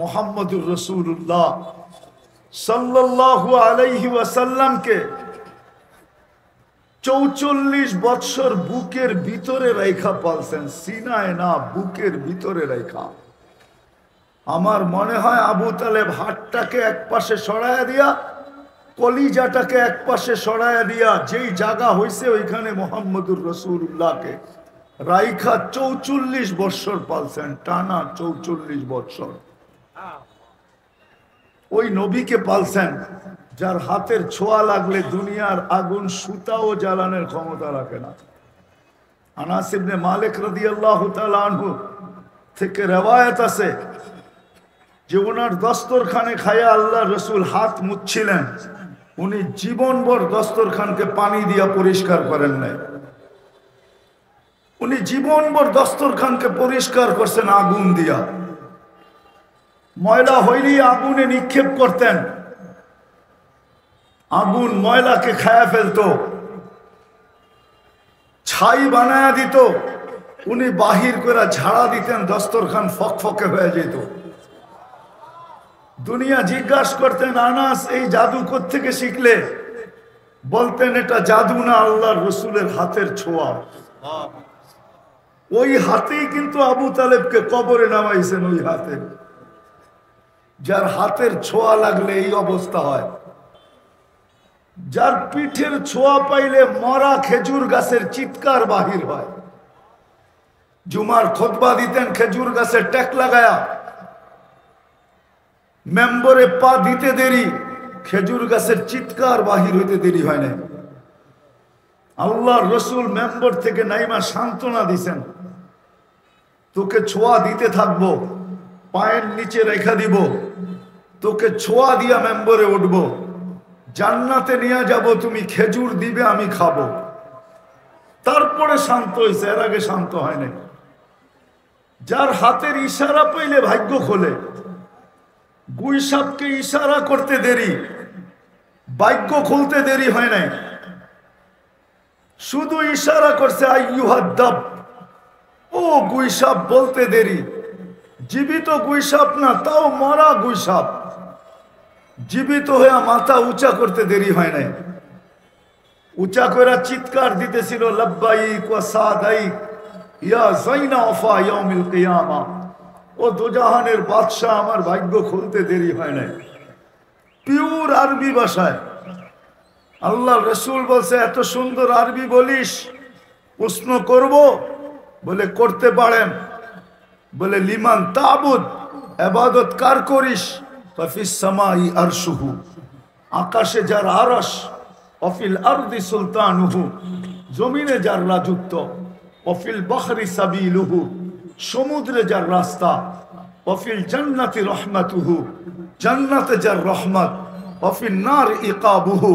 মুহাম্মদুর রাসূলুল্লাহ সাল্লাল্লাহু আলাইহি ওয়াসাল্লামকে ৪৪ বৎসর বুকের ভিতরে রেখা পালছেন, সিনায় না, বুকের ভিতরে রেখা। আমার মনে হয় আবু তালেব হাতটাকে এক পাশে সরায়া দিয়া, কলিজাটাকে এক পাশে সরায়া দিয়া, যেই জায়গা হইছে ওইখানে মুহাম্মদুর রাসূলুল্লাহকে রাইখা ৪৪ বৎসর পালছেন, টানা ৪৪ বৎসর। ওই নবীকে পালছেন যার হাতের ছোঁয়া লাগলে দুনিয়ার আগুন সুতাও জ্বালানোর ক্ষমতা রাখে না। আনাস ইবনে মালিক রাদিয়াল্লাহু তাআলা আনহু থেকে রওয়ায়াত আছে যে ওনার দস্তরখানে খায়া আল্লাহ রসুল হাত মুছছিলেন, উনি জীবনভর দস্তরখানকে পানি দিয়া পরিষ্কার করেন নাই। উনি জীবনভর দস্তরখানকে পরিষ্কার করছেন আগুন দিয়া। ময়লা হইলে আগুনে নিক্ষেপ করতেন, আগুন ময়লাকে খায়া ফেলতো, ছাই বানায়া দিত, উনি বাহির করে ঝাড়া দিতেন, দস্তরখান ফকফকে হয়ে যেত। দুনিয়া জিজ্ঞাসা করতেন আনাস এই জাদু কোত্থেকে শিখলে? বলতেন এটা জাদু না, আল্লাহর রসুলের হাতের ছোঁয়া। ওই হাতেই কিন্তু আবু তালেবকে কবরে নামাইছেন, ওই হাতে, যার হাতের ছোঁয়া লাগলে এই অবস্থা হয়। যার পিঠের ছোঁয়া পাইলে মরা খেজুর গাছের চিৎকার বাহির হয়। জুমার খুতবা দিতেন খেজুর গাছের টেক লাগায়া, মেম্বরে পা দিতে দেরি, খেজুর গাছের চিৎকার বাহির হইতে দেরি হয় না। আল্লাহর রসুল মেম্বর থেকে নাইমা সান্ত্বনা দিছেন, তোকে ছোঁয়া দিতে থাকবো, পায়ের নিচে রেখা দিব, তোকে ছোঁয়া দিয়া মেম্বরে উঠব, জান্নাতে নিয়ে যাব, তুমি খেজুর দিবে আমি খাবো। তারপরে শান্ত হয়েছে, এর আগে শান্ত হয় নাই। যার হাতের ইশারা পাইলে ভাগ্য খোলে। গুই সাপকে ইশারা করতে দেরি, ভাগ্য খুলতে দেরি হয় নাই। শুধু ইশারা করছে আইয়ুহাদ্দাব, ও গুই সাপ বলতে দেরি। জীবিত গুই সাপ না, তাও মরা গুই সাপ, জীবিত হয়ে মাথা উঁচা করতে দেরি হয় নাই। উঁচা করে চিৎকার দিতেছিল লাব্বাইক ওয়া সাদাইক ইয়া যাইনা ওয়াফা ইয়াউমিল কিয়ামা। ও দুজাহানের বাদশা, আমার ভাগ্য খুলতে দেরি হয় নাই। পিওর আরবি ভাষায় আল্লাহ রসুল বলছে এত সুন্দর আরবি বলিস, প্রশ্ন করব? বলে করতে পারেন। বলে লিমান তাবুদ, ইবাদত কার করিস? ফাফিস সামাই আরশুহু, আকাশে যার আরশ, অফিল আরদি সুলতানুহু, জমিনে যার রাজত্ব, অফিল বাহরি সাবিলুহু, সমুদ্রে যার রাস্তা, অফিল জান্নাতি রহমাতুহু, জান্নাতে যার রহমত, অফিল নার ইকাবুহু,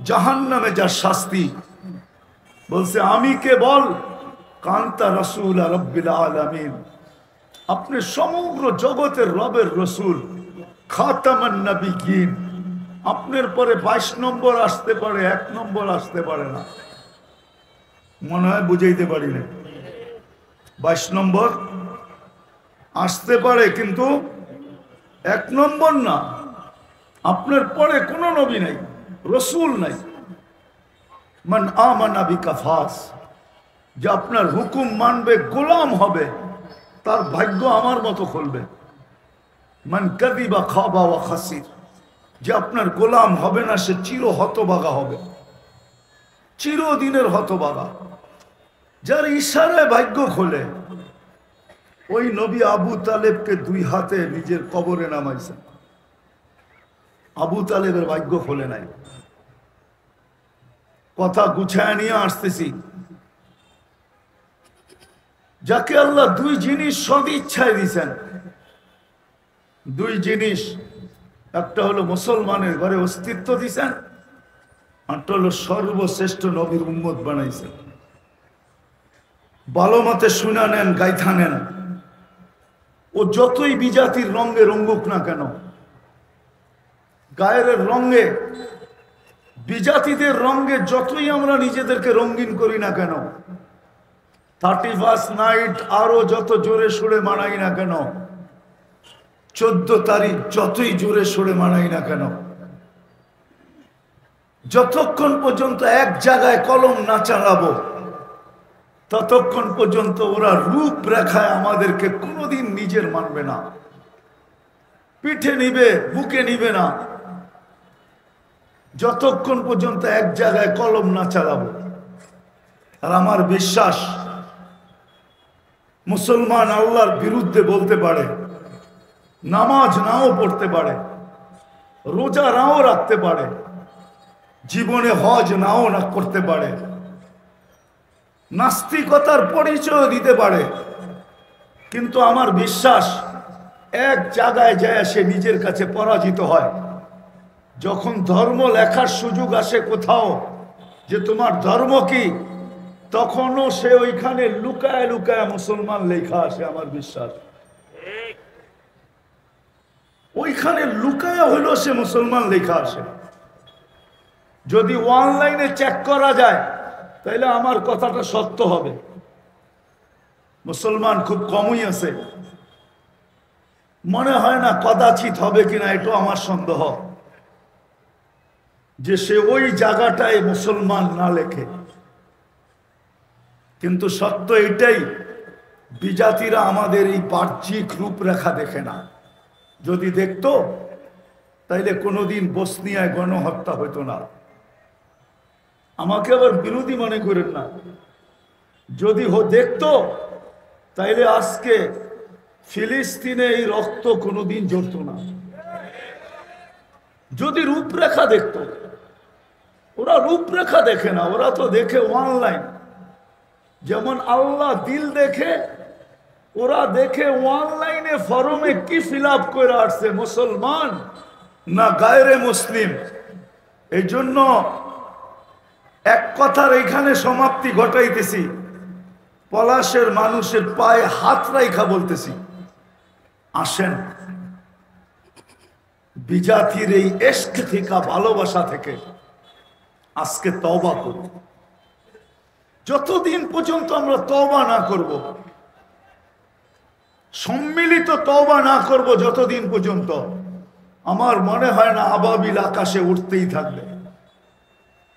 জাহান্নামে যার শাস্তি। বলছে আমি কে বল? কান্তা রাসূল রাব্বিল আলামিন, আপনি সমগ্র জগতের রবের রসুল, খাতামান নবিয়্যিন। আপনার পরে 22 নম্বর আসতে পারে, 1 নম্বর আসতে পারে না। মনে হয় বুঝাইতে পারি না। 22 নম্বর আসতে পারে, কিন্তু 1 নম্বর না। আপনার পরে কোনো নবী নাই, রসুল নাই। মান আমানা বিকা ফাস, যে আপনার হুকুম মানবে, গোলাম হবে, তার ভাগ্য আমার মতো খুলবে। মান কাযিবা খাবা ওয়া খাসির, যে আপনার গোলাম হবে না, সে চির হতভাগা হবে, চিরদিনের হতভাগা। যার ইশারায় ভাগ্য খোলে, ওই নবী আবু তালেবকে 2 হাতে নিজের কবরে নামাইছেন। আবু তালেবের ভাগ্য খোলে নাই। কথা গুছায় নিয়ে আসতেছি। যাকে আল্লাহ 2 জিনিস সদ ইচ্ছায় দিয়েছেন, 2 জিনিস, একটা হলো মুসলমানের ঘরে অস্তিত্ব দিয়েছেন, আরটা হলো সর্বশ্রেষ্ঠ নবীর উম্মত বানাইছেন। ভালো মতে শুনা নেন, গাইথা নেন। ও যতই বিজাতির রঙে রঙ্গুক না কেন, গায়ের রঙে, বিজাতিদের রঙে যতই আমরা নিজেদেরকে রঙিন করি না কেন, 31 নাইট আরো যত জোরে সুরে মানাই না কেন, 14 তারিখ যতই জোরে সোরে মানাই না কেন, যতক্ষণ পর্যন্ত এক জায়গায় কলম না চালাবো ততক্ষণ পর্যন্ত ওরা রূপরেখায় আমাদেরকে কোনোদিন নিজের মানবে না, পিঠে নিবে, বুকে নিবে না, যতক্ষণ পর্যন্ত এক জায়গায় কলম না চালাবো। আর আমার বিশ্বাস মুসলমান আল্লাহর বিরুদ্ধে বলতে পারে, নামাজ নাও পড়তে পারে, রোজা নাও রাখতে পারে, জীবনে হজ নাও না করতে পারে, নাস্তিকতার পরিচয় দিতে পারে, কিন্তু আমার বিশ্বাস এক জায়গায় যায় সে নিজের কাছে পরাজিত হয়। যখন ধর্ম লেখার সুযোগ আসে কোথাও যে তোমার ধর্ম কি, তখনও সে ওইখানে লুকায় লুকায় মুসলমান লেখা আসে। আমার বিশ্বাস ওইখানে লুকায় হইলো সে মুসলমান লেখা আসে। যদি অনলাইনে চেক করা যায় তাহলে আমার কথাটা সত্য হবে। মুসলমান খুব কমই আছে, মনে হয় না কদাচিৎ হবে কিনা, এটা আমার সন্দেহ যে সে ওই জায়গাটায় মুসলমান না লেখে। কিন্তু সত্য এটাই, বিজাতিরা আমাদের এই বাহ্যিক রূপরেখা দেখে না। যদি দেখতো তাইলে কোনোদিন বসনিয়ায় গণহত্যা হইতো না। আমাকে আবার বিরোধী মনে করেন না, যদি দেখতো তাইলে আজকে ফিলিস্তিনে এই রক্ত কোনোদিন ঝরত না। যদি রূপরেখা দেখতো, ওরা রূপরেখা দেখে না, ওরা তো দেখে অনলাইন। যেমন আল্লাহ দিল দেখে, ওরা দেখে অনলাইনে ফরমে কি ফিল আপ করে আসছে, মুসলমান না গায়রে মুসলিম। এই জন্য এক কথার এখানে সমাপ্তি ঘটাইতেছি, পলাশের মানুষের পায়ে হাত রাইখা বলতেছি, আসেন বিজাতির এই ইশক থেকে, ভালোবাসা থেকে আজকে তওবা করব। যতদিন পর্যন্ত আমরা তওবা না করব, সম্মিলিত তওবা না করব, যতদিন পর্যন্ত আমার মনে হয় না আবাবিল আকাশে উঠতেই থাকবে,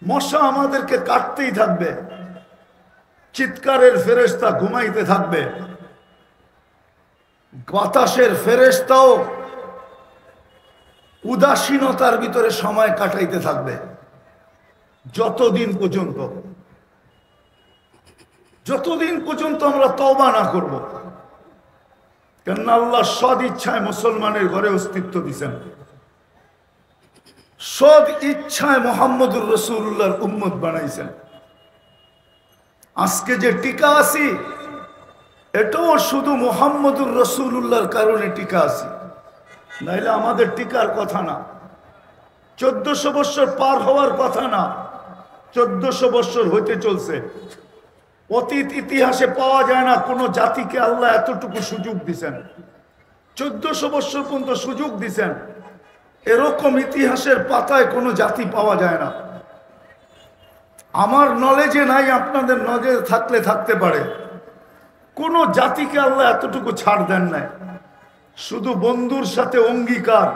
মশা আমাদেরকে কাটতেই থাকবে, চিৎকারের ফেরেশতা ঘুমাইতে থাকবে, বাতাসের ফেরেশতাও উদাসীনতার ভিতরে সময় কাটাইতে থাকবে, যতদিন পর্যন্ত আমরা তওবা না করব। কেননা আল্লাহ সদ ইচ্ছায় মুসলমানের ঘরে অস্তিত্ব দিয়েছেন, সদ ইচ্ছায় মুহাম্মদুর রাসূলুল্লাহর উম্মত বানাইছেন। আজকে যে টিকা আছি, এটাও শুধু মুহাম্মদুর রাসূলুল্লাহর কারণে টিকা আছি, নাইলে আমাদের টিকার কথা না। 1400 বছর পার হওয়ার কথা না, 1400 বছর হইতে চলছে। অতীত ইতিহাসে পাওয়া যায় না কোন জাতিকে আল্লাহ এতটুকু সুযোগ দিছেন, 1400 বছর পর্যন্ত সুযোগ দিছেন। এরকম ইতিহাসের পাতায় কোনো জাতি পাওয়া যায় না। আমার নলেজে নাই, আপনাদের নলেজে থাকলে থাকতে পারে। কোন জাতিকে আল্লাহ এতটুকু ছাড় দেন নাই। শুধু বন্ধুর সাথে অঙ্গীকার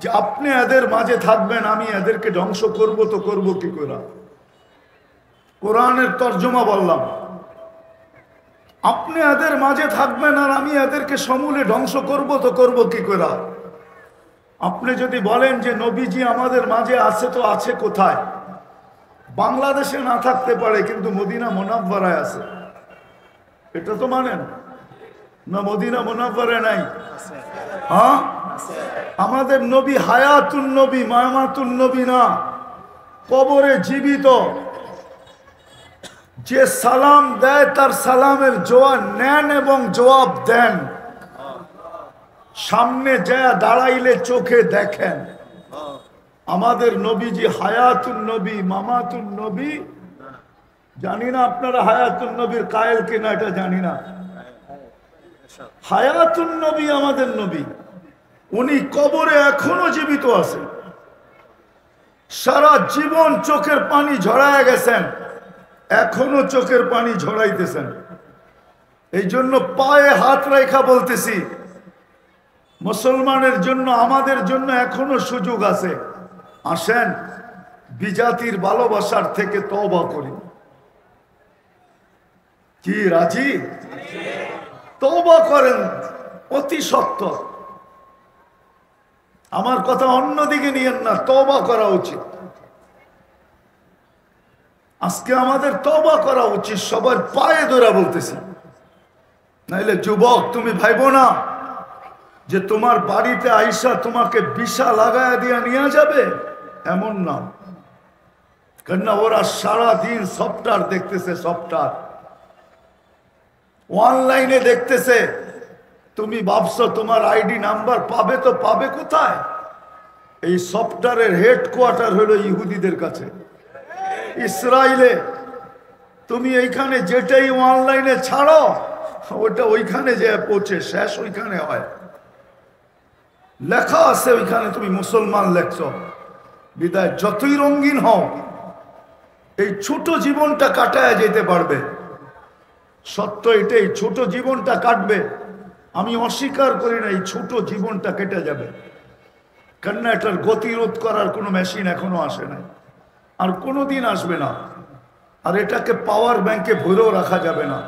যে আপনি এদের মাঝে থাকবেন, আমি এদেরকে ধ্বংস করব, তো করব কি করে? কোরআনের তর্জমা বললাম, আপনি এদের মাঝে থাকবেন আর আমি এদেরকে সমূলে ধ্বংস করব, তো করব কি করে? আপনি যদি বলেন যে নবীজি আমাদের মাঝে আছে, তো আছে কোথায়? বাংলাদেশে না থাকতে পারে, কিন্তু মদিনা মুনাওয়ারায় আছে, এটা তো মানেন না? মদিনা মুনাওয়ারায় নাই? হ্যাঁ, আমাদের নবী হায়াতুন নবী, মামাতুন নবী না, কবরে জীবিত। যে সালাম দেয় তার সালামের জবাব নেন এবং জবাব দেন। সামনে যায় দাঁড়াইলে চোখে দেখেন। আমাদের নবীজি হায়াতুন নবী, মামাতুন নবী। জানি না আপনারা হায়াতুন নবীর কায়েল কিনা, এটা জানি না। হায়াতুন নবী আমাদের নবী, উনি কবরে এখনো জীবিত আছেন। সারা জীবন চোখের পানি ঝরায় গেছেন, এখনো চোখের পানি ঝরাইতেছেন। এই জন্য পায়ে হাত রেখা বলতেছি, মুসলমানের জন্য, আমাদের জন্য এখনো সুযোগ আছে। আসেন বিজাতির ভালোবাসার থেকে তওবা করি। কি রাজি? তওবা করেন অতি সত্বর। আমার কথা অন্যদিকে নিয়েন না, তওবা করা উচিত। আজকে আমাদের তওবা করা উচিত, সবার পায়ে ধরে বলতেছি। নাইলে যুবক তুমি ভাইবো না যে তোমার বাড়িতে আইসা তোমাকে বিষা লাগায়া দিয়া নিয়ে যাবে, এমন না। কেননা ওরা সারাদিন সফটওয়্যার দেখতেছে, সফটওয়্যার অনলাইনে দেখতেছে। তুমি ভাবছো তোমার আইডি নাম্বার পাবে, তো পাবে কোথায়? এই সফটওয়্যারের হেডকোয়ার্টার হলো ইহুদিদের কাছে, ইসরায়েলে। তুমি এইখানে যেটাই অনলাইনে ছাড়ো, ওটা ওইখানে যে পৌঁছে শেষ ওইখানে হয়। লেখা আছে ওইখানে তুমি মুসলমান লেখছো। বিদায় যতই রঙিন হও, এই ছোট জীবনটা কাটায় যেতে পারবে। সত্য এটাই, ছোট জীবনটা কাটবে। আমি অস্বীকার করি না, এই ছোট জীবনটা কেটে যাবে। কেননা এটার গতিরোধ করার কোনো মেশিন এখনো আসে নাই, আর কোনোদিন আসবে না। আর এটাকে পাওয়ার ব্যাংকে ভরেও রাখা যাবে না,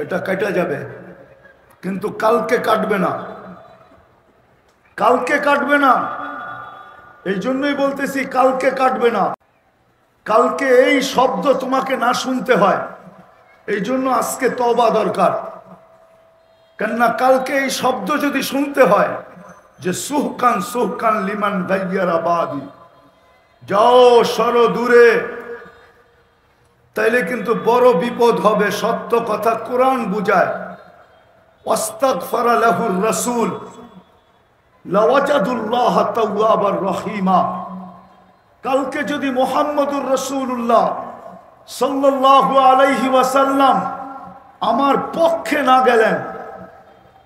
এটা কেটে যাবে। কিন্তু কালকে কাটবে না, কালকে কাটবে না। এই জন্যই বলতেছি কালকে কাটবে না। কালকে এই শব্দ তোমাকে না শুনতে হয়, এই জন্য আজকে তওবা দরকার। কেননা কালকে এই শব্দ যদি শুনতে হয় যে সুহকান সুহকান লিমান গাইয়ারা বাদি, যাও সরো দূরে, তাইলে কিন্তু বড় বিপদ হবে। সত্য কথা কোরআন বুঝায়, ওয়াস্তাগফারা লাহুর রাসূল লাওয়াজাদুল্লাহ তাওয়াবার রহিমা। কালকে যদি মুহাম্মদুর রাসূলুল্লাহ সাল্লাল্লাহু আলাইহি ওয়াসাল্লাম আমার পক্ষে না গেলেন,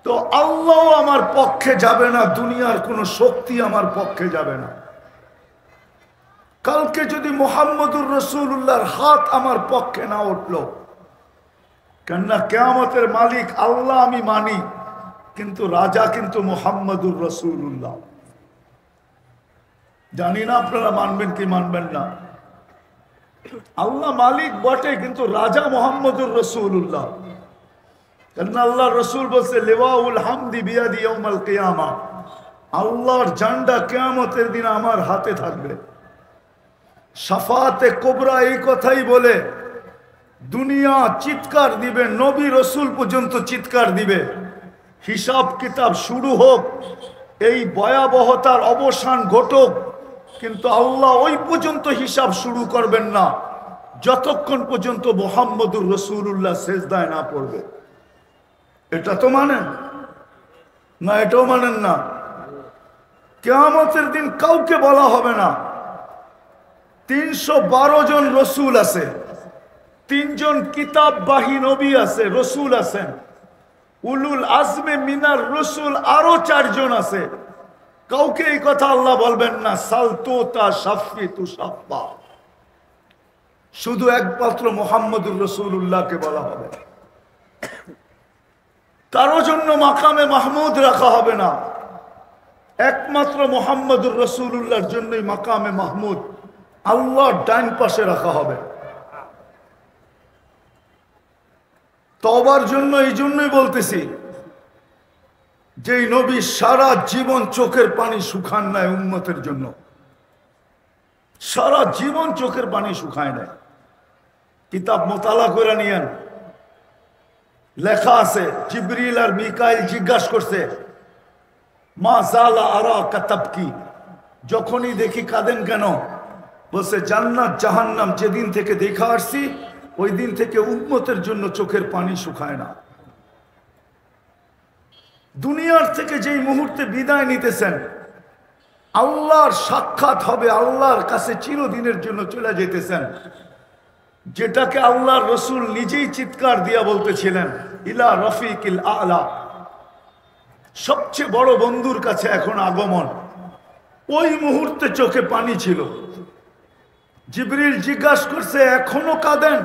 তো আল্লাহ আমার পক্ষে যাবে না, দুনিয়ার কোনো শক্তি আমার পক্ষে যাবে না। কালকে যদি মুহাম্মদুর রাসূলুল্লাহর হাত আমার পক্ষে না উঠলো, কেননা কিয়ামতের মালিক আল্লাহ আমি মানি, কিন্তু রাজা কিন্তু মুহাম্মদুর রাসূলুল্লাহ। জানি না আপনারা মানবেন কি মানবেন না। আল্লাহ মালিক বটে, কিন্তু রাজা মুহাম্মদুর রাসূলুল্লাহ। কেননা আল্লাহ রসুল বলছে লিওয়াউল হামদি বিয়াদি ইয়াউমাল কিয়ামা, আল্লাহর ঝান্ডা কিয়ামতের দিন আমার হাতে থাকবে। শাফাতে কুবরা এই কথাই বলে, দুনিয়া চিৎকার দিবে, নবী রসুল পর্যন্ত চিৎকার দিবে, হিসাব কিতাব শুরু হোক, এই ভয়াবহতার অবসান ঘটুক। কিন্তু আল্লাহ ওই পর্যন্ত হিসাব শুরু করবেন না যতক্ষণ পর্যন্ত মুহাম্মদুর রাসূলুল্লাহ সিজদায় না পড়বে। এটা তো মানেন না? এটাও মানেন না? কিয়ামতের দিন কাউকে বলা হবে না। 312 জন রসুল আছে, 3 জন কিতাববাহী নবী আছে, রসুল আছেন। উলুল আজমে মিনার রসুল আরো 4 জন আছে। কাউকে এই কথা আল্লাহ বলবেন না সালতুতা শাফি তু শাফা, শুধু একমাত্র মুহাম্মদুর রাসূলুল্লাহকে বলা হবে। কারো জন্য মাকামে মাহমুদ রাখা হবে না, একমাত্র মুহাম্মদুর রাসূলুল্লাহর জন্যই মাকামে মাহমুদ আল্লাহর ডান পাশে রাখা হবে। তওবার জন্য এই জন্যই বলতেছি, যেই নবী সারা জীবন চোখের পানি শুকান নাই উম্মতের জন্য, সারা জীবন চোখের পানি শুকায় নাই। কিতাব মোতালা করে নিয়েন, লেখা আছে জিবরিল আর মিকাইল জিজ্ঞাসা করছে মা জালা আরা কাতাবকি, যখনই দেখি কাঁদেন কেন? বলছে জান্নাত জাহান্নাম যেদিন থেকে দেখা আসছি ওই দিন থেকে উম্মতের জন্য চোখের পানি শুকায় না। দুনিয়ার থেকে যেই মুহূর্তে বিদায় নিতেছেন, আল্লাহর সাক্ষাৎ হবে, আল্লাহর কাছে চিরদিনের জন্য চলে যেতেছেন, যেটাকে আল্লাহর রসুল নিজেই চিৎকার দিয়া বলতেছিলেন ইলা রফিকিল আলা, সবচেয়ে বড় বন্ধুর কাছে এখন আগমন। ওই মুহূর্তে চোখে পানি ছিল। জিবরিল জিজ্ঞাসা করছে এখনো কাঁদেন?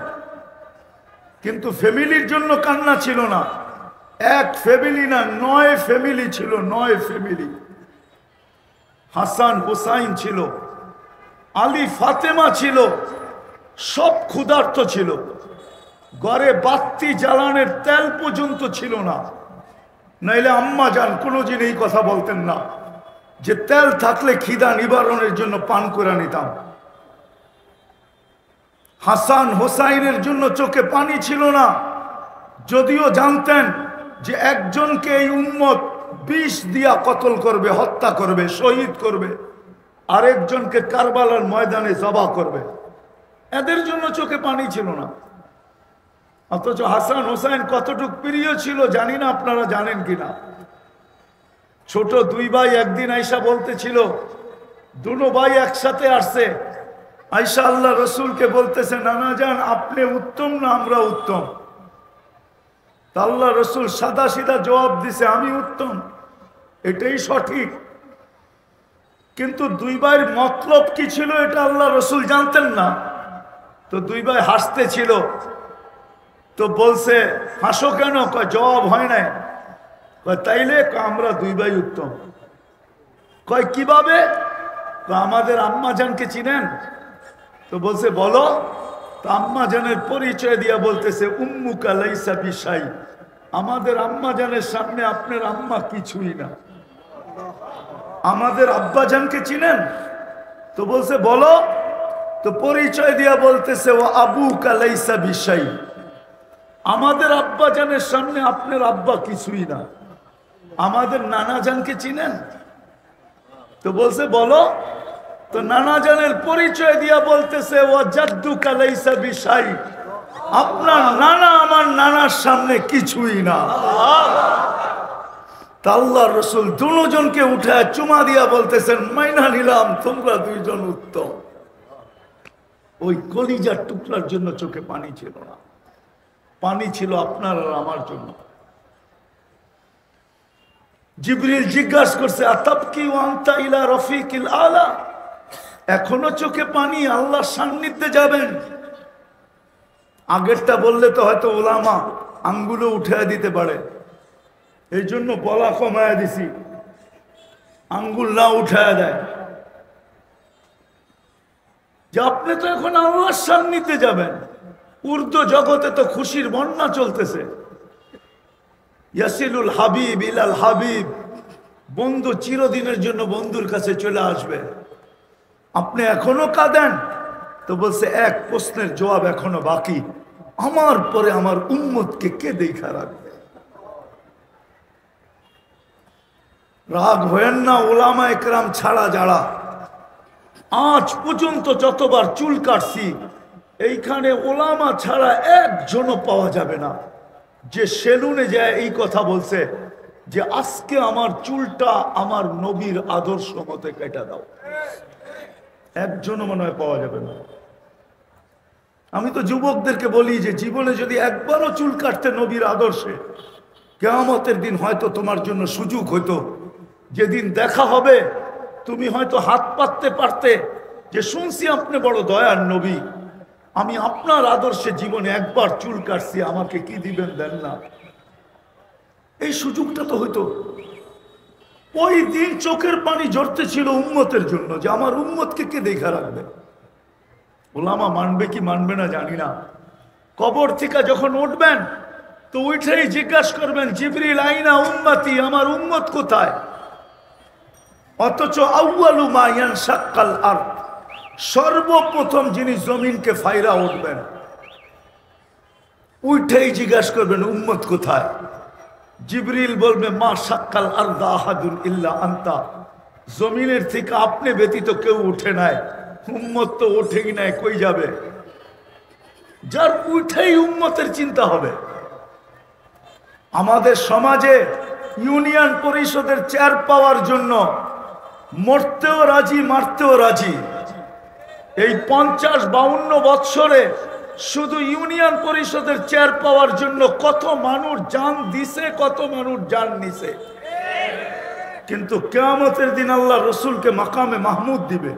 কিন্তু ফ্যামিলির জন্য কান্না ছিল না, এক ফ্যামিলি না, 9 ফ্যামিলি ছিল, 9 ফ্যামিলি। হাসান হুসাইন ছিল, আলী ফাতেমা ছিল, সব ক্ষুধার্ত ছিল। ঘরে বাতি জ্বালানোর তেল পর্যন্ত ছিল না, নাইলে আম্মা জান কোনোদিন এই কথা বলতেন না যে তেল থাকলে খিদা নিবারণের জন্য পান করে নিতাম। হাসান হোসাইনের জন্য চোখে পানি ছিল না, যদিও জানতেন যে একজনকে এই উম্মত বিষ দিয়া কতল করবে, হত্যা করবে, শহীদ করবে, আরেকজনকে কারবালার ময়দানে জবা করবে। এদের জন্য চোখে পানি ছিল না। অথচ হাসান হোসাইন কতটুকু প্রিয় ছিল জানি না, আপনারা জানেন কিনা। ছোট 2 ভাই একদিন আয়সা বলতেছিল, দুনো ভাই একসাথে আসছে, আয়সা আল্লাহ রসুলকে বলতেছে, নানা জান আপনি উত্তম না আমরা উত্তম? তা আল্লাহ রসুল সাদা সিধা জবাব দিছে, আমি উত্তম, এটাই সঠিক। কিন্তু 2 ভাইয়ের মতলব কি ছিল এটা আল্লাহ রসুল জানতেন না। তো 2 ভাই হাসতে ছিল, তো বলছে হাসো কেন? কয় জবাব হয় নাই। কয় তাইলে? আমরা 2 ভাই উত্তম। কয় কিভাবে? আমাদের আম্মা জানকে চিনেন? তো বলছে বলো। তো আম্মা জানের পরিচয় দিয়া বলতেছে, উম্মুকা লাইসা বিশাই, আমাদের আম্মা জানের সামনে আপনার আম্মা কিছুই না। আমাদের আব্বা জানকে চিনেন? তো বলছে বলো। তো পরিচয় দিয়া বলতেছে, ও আবুকা লাইসা বিশাই, আমাদের আব্বা জানের সামনে আপনার আব্বা কিছুই না। আমাদের নানা জানকে চিনেন? তো বলছে বলো। তো নানা জানের পরিচয় দিয়া বলতেছে, ও জাদ্দুকা লাইসা বিশাই, আপনার নানা আমার নানার সামনে কিছুই না। তা আল্লাহর রাসূল দুজনকে উঠায় চুমা দিয়া বলতেছেন, মাইনা নিলাম তোমরা 2 জন উত্তম। ওই কলিজার টুকরার জন্য চোখে পানি ছিল না, পানি ছিল আপনার আর আমার জন্য। জিবরিল জিজ্ঞাসা করছে, আতাবকি ওয়া আনতা ইলা রফিকিল আলা, এখনো চোখে পানি? আল্লাহর সান্নিধ্যে যাবেন। আগেরটা বললে তো হয়তো ওলামা আঙ্গুলো উঠে দিতে পারে, এই জন্য বলা কমায় দিছি, আঙ্গুল না উঠায় দেয় যে আপনি তো এখন আল্লাহর সান্নিধ্যে যাবেন। উর্দু জগতে তো খুশির বন্যা চলতেছে, ইয়াসিলুল হাবিব ইলাল হাবিব, বন্ধু চিরদিনের জন্য বন্ধুর কাছে চলে আসবে। আপনি এখনো কাঁদেন? তো বলছে এক প্রশ্নের জবাব এখনো বাকি, আমার পরে আমার উম্মতকে কে দেখা রাখবে? রাগ হয়েন না ওলামা একরাম ছাড়া যারা। আজ পর্যন্ত যতবার চুল কাটছি, এইখানে ওলামা ছাড়া একজনও পাওয়া যাবে না যে সেলুনে যায় এই কথা বলছে যে আজকে আমার চুলটা আমার নবীর আদর্শ মতে কেটে দাও। একজনও মনে হয় পাওয়া যাবে না। আমি তো যুবকদেরকে বলি যে জীবনে যদি একবারও চুল কাটতে নবীর আদর্শে, কিয়ামতের দিন হয়তো তোমার জন্য সুযোগ হইতো, যেদিন দেখা হবে তুমি হয়তো হাত পাততে পারতে যে শুনছি আপনি বড় দয়ার নবী, আমি আপনার আদর্শে জীবনে একবার চুল কাটছি, আমাকে কি দিবেন দেন না। এই সুযোগটা তো হইতো। ওই দিন চোখের পানি ঝরতে ছিল উম্মতের জন্য যে আমার উম্মতকে কে দেখা রাখবে। ওলামা মানবে কি মানবে না জানি না। কবর থেকে যখন উঠবেন তো উঠেই জিজ্ঞাসা করবেন, জিবরিল আইনা উম্মতি, আমার উম্মত কোথায়? অথচ আউয়ালু মা ইয়ানশাক্কাল আরদ, সর্বপ্রথম যিনি জমিনকে ফাইরা উঠবেন, উঠেই জিজ্ঞাসা করবেন উম্মত কোথায়? জিবরিল বলবে, মা শাক্কাল আরদা আহাদুন ইল্লা আনতা, জমিনের থেকে আপনি ব্যতীত কেউ উঠে নাই, উম্মত তো ওঠেই নাই, কই যাবে? যার উঠেই উম্মতের চিন্তা হবে। আমাদের সমাজে ইউনিয়ন পরিষদের চেয়ার পাওয়ার জন্য মরতেও রাজি, মারতেও রাজি। এই 50-52 বৎসরে শুধু ইউনিয়ন পরিষদের চেয়ার পাওয়ার জন্য কত মানুষ জান দিছে, কত মানুষ জান নিছে। কিন্তু কিয়ামতের দিন আল্লাহ রসুলকে মাকামে মাহমুদ দিবে,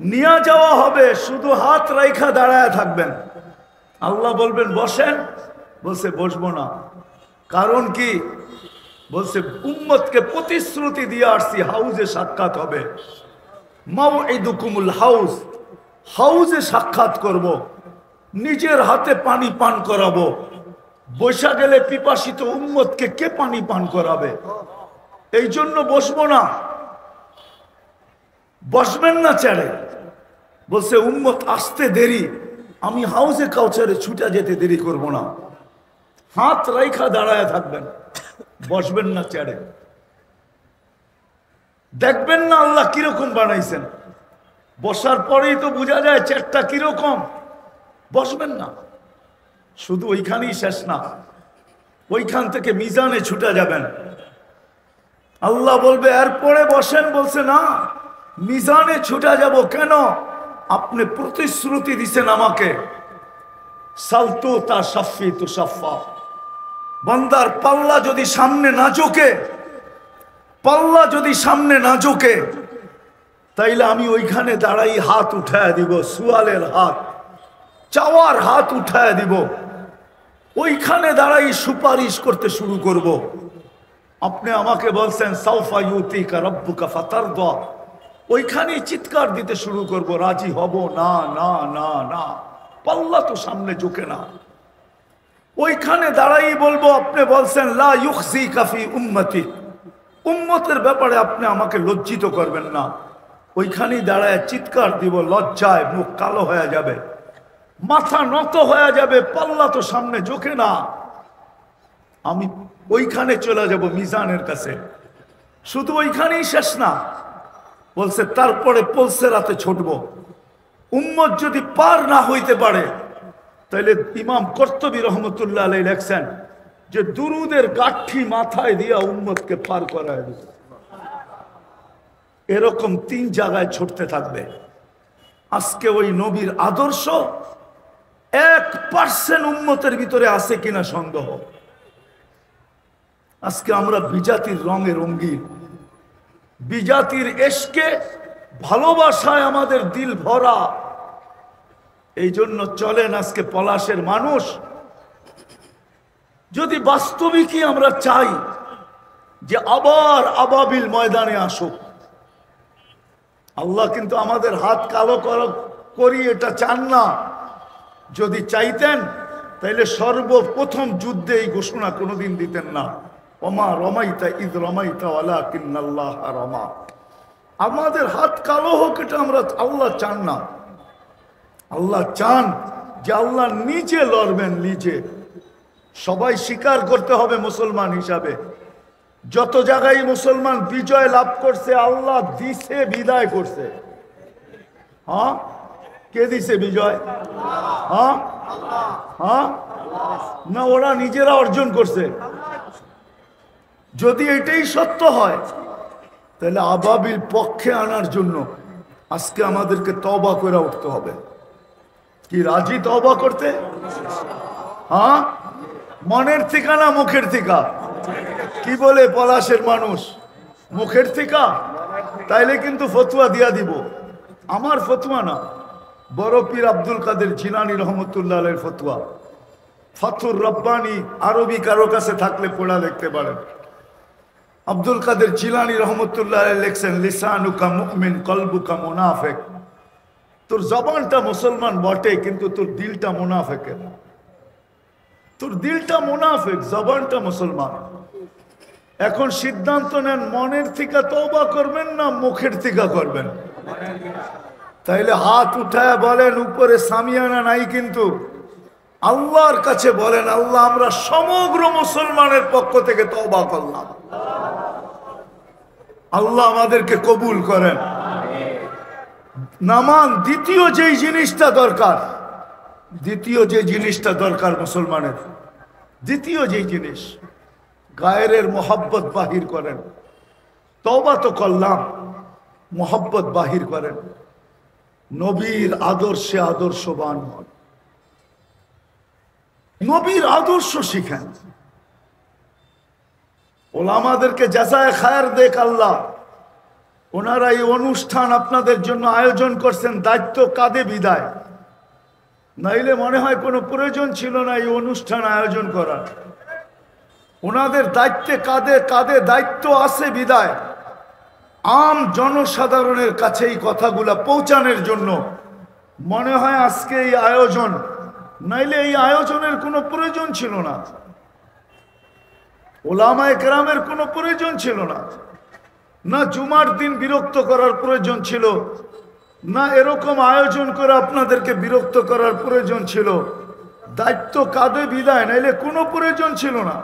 নিয়ে যাওয়া হবে, শুধু হাত রাইখা দাঁড়ায় থাকবেন। আল্লাহ বলবেন বসেন, বলছে বসবো না। কারণ কি? বলছে উম্মতকে প্রতিশ্রুতি দিয়ে আসছি হাউজে সাক্ষাৎ হবে, মাউইদুকুমুল হাউজ, হাউজে সাক্ষাৎ করব, নিজের হাতে পানি পান করাবো। বৈশা গেলে পিপাসিত উম্মতকে কে পানি পান করাবে? এই জন্য বসবো না। বসবেন না ছেড়ে। বলছে উম্মত আসতে দেরি, আমি হাউজে কাউচারে ছুটে যেতে দেরি করব না। হাত রাইখা দাঁড়ায় থাকবেন, বসবেন না ছেড়ে। দেখবেন না আল্লাহ কিরকম বানাইছেন, বসার পরেই তো বোঝা যায় চেয়ারটা কিরকম। বসবেন না। শুধু ওইখানেই শেষ না, ওইখান থেকে মিজানে ছুটে যাবেন। আল্লাহ বলবে এরপরে বসেন। বলছে না, মিজানে ছুটে যাব কেন? আপনি প্রতিশ্রুতি দিছেন আমাকে, সালতু তা সাফি তু সাফা। বান্দার পাল্লা যদি সামনে না ঝোঁকে, পাল্লা যদি সামনে না ঝোঁকে, তাইলে আমি ওইখানে দাঁড়াই হাত উঠায় দিব, সুয়ালের হাত, চাওয়ার হাত উঠায় দিব। ওইখানে দাঁড়াই সুপারিশ করতে শুরু করব। আপনি আমাকে বলছেন সাউফা ইউতিকা রাব্বুকা ফাতারদা, ওইখানেই চিৎকার দিতে শুরু করব, রাজি হব না না না না। পাল্লা তো সামনে ঝুঁকে না। ওইখানে দাঁড়াই বলবো আপনি বলছেন লা ইউখজিকা ফি উম্মতি, উম্মতের ব্যাপারে আপনি আমাকে লজ্জিত করবেন না। ওইখানেই দাঁড়ায় চিৎকার দিব, লজ্জায় মুখ কালো হয়ে যাবে, মাথা নত হয়ে যাবে, পাল্লা তো সামনে ঝোঁকে না। আমি ওইখানে চলে যাব মিজানের কাছে। শুধু ওইখানেই শেষ না, বলছে তারপরে পলসে রাতে ছুটব। উম্মত যদি পার না হইতে পারে, তাহলে ইমাম কর্তুবী রহমতুল্লাহ আলাইহি লেখছেন যে দুরুদের গাঠি মাথায় দিয়া উম্মতকে পার করায় দিবে। এরকম 3 জায়গায় ছুটতে থাকবে। আজকে ওই নবীর আদর্শ 1% উম্মতের ভিতরে আছে কিনা সন্দেহ। আজকে আমরা বিজাতির রঙে রঙ্গিন, বিজাতির এশকে ভালোবাসায় আমাদের দিল ভরা। এই জন্য চলেন আজকে পলাশের মানুষ যদি বাস্তবিকই আমরা চাই যে আবার আবাবিল ময়দানে আসুক, আল্লাহ কিন্তু আমাদের হাত কালো করি এটা চান না। যদি চাইতেন তাহলে সর্বপ্রথম যুদ্ধে এই ঘোষণা কোনোদিন দিতেন না, ওমা রমাইতা ইদ রমাইতা ওয়ালাকিন্নাল্লাহ রমা। আমাদের হাত কালো হোক এটা আমরা আল্লাহ চান না। আল্লাহ চান যে আল্লাহ নিজে লড়বেন, নিজে। সবাই স্বীকার করতে হবে মুসলমান হিসাবে, যত জায়গায় মুসলমান বিজয় লাভ করছে আল্লাহ দিছে, বিদায় করছে। হ্যাঁ, কে দিছে বিজয়? হ্যাঁ হ্যাঁ, না ওরা নিজেরা অর্জন করছে? যদি এটাই সত্য হয় তাহলে আবাবিল পক্ষে আনার জন্য আজকে আমাদেরকে তওবা করে উঠতে হবে। কি রাজি তওবা করতে? হ্যাঁ, মনের থেকে না মুখের থেকে? কি বলে পলাশের মানুষ? মুখের থেকে? তাইলে কিন্তু ফতোয়া দিয়া দিব। আমার ফতোয়া না, বড় পীর আব্দুল কাদের জিলানী রহমতুল্লাহ আলাইহির ফতোয়া। ফাতুর রব্বানি আরবি কারো কাছে থাকলে পড়া দেখতে পারেন। আব্দুল কাদের জিলানী রহমতুল্লাহ আলাইহি লিখছেন, লিসানুকা মুমিন কলবুকা মুনাফিক। তোর জবানটা মুসলমান বটে, কিন্তু তোর দিলটা মুনাফিকের। তোর দিলটা মুনাফিক, জবানটা মুসলমান। এখন সিদ্ধান্ত নেন, মনের থেকে তওবা করবেন না মুখের থেকে করবেন? তাইলে হাত উঠায় বলেন, উপরে সামিয়ানা নাই কিন্তু আল্লাহর কাছে বলেন, আল্লাহ আমরা সমগ্র মুসলমানের পক্ষ থেকে তওবা করলাম, আল্লাহ আমাদেরকে কবুল করেন। নামান দ্বিতীয় যেই জিনিসটা দরকার, দ্বিতীয় যে জিনিসটা দরকার মুসলমানের, দ্বিতীয় যেই জিনিস, গায়ের মোহাব্বত বাহির করেন। তওবা তো করলাম, মোহাব্বত বাহির করেন। নবীর আদর্শে আদর্শবান হন, নবীর আদর্শ শিখেন। ওলামাদেরকে জাযায়ে খায়ের দেখ আল্লাহ, ওনারা এই অনুষ্ঠান আপনাদের জন্য আয়োজন করছেন, দায়িত্ব কাঁধে বিদায়। নাইলে মনে হয় কোনো প্রয়োজন ছিল না এই অনুষ্ঠান আয়োজন করার। ওনাদের দায়িত্বে কাঁধে কাঁধে দায়িত্ব আছে বিদায় আম জনসাধারণের কাছে এই কথাগুলা পৌঁছানোর জন্য মনে হয় আজকে এই আয়োজন, নাইলে এই আয়োজনের কোনো প্রয়োজন ছিল না। ওলামায়ে কেরামের কোনো প্রয়োজন ছিল না, না জুমার দিন বিরক্ত করার প্রয়োজন ছিল, না এরকম আয়োজন করে আপনাদেরকে বিরক্ত করার প্রয়োজন ছিল। দায়িত্ব কাঁধে বিদায়, নাইলে কোনো প্রয়োজন ছিল না,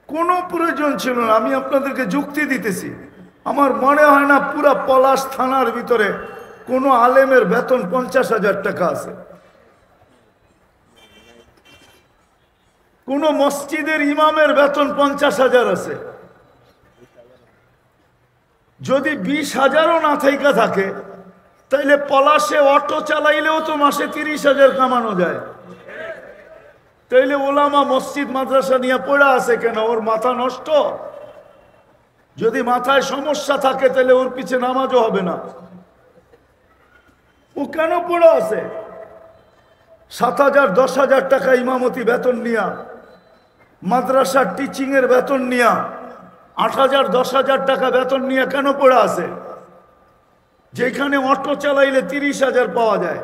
কোনো প্রয়োজন ছিল না। আমি আপনাদেরকে যুক্তি দিতেছি, আমার মনে হয় না পুরা পলাশ থানার ভিতরে কোনো আলেমের বেতন 50,000 টাকা আছে। কোন মসজিদের ইমামের বেতন 50,000 আছে। যদি 20,000ও না থেকে থাকে তাইলে পলাশে অটো চালাইলেও তো মাসে 30,000 কামানো যায়। তাইলে ওলামা মসজিদ মাদ্রাসা নিয়ে পড়ে আছে কেন? ওর মাথা নষ্ট? যদি মাথায় সমস্যা থাকে তাহলে ওর পিছে নামাজও হবে না। ও কেন পড়ে আছে? 7,000 10,000 টাকা ইমামতি বেতন নিয়া, মাদ্রাসার টিচিং এর বেতন নিয়া 8,000 10,000 টাকা বেতন নিয়ে কেন পড়ে আছে? যেখানে অটো চালাইলে 30,000 পাওয়া যায়।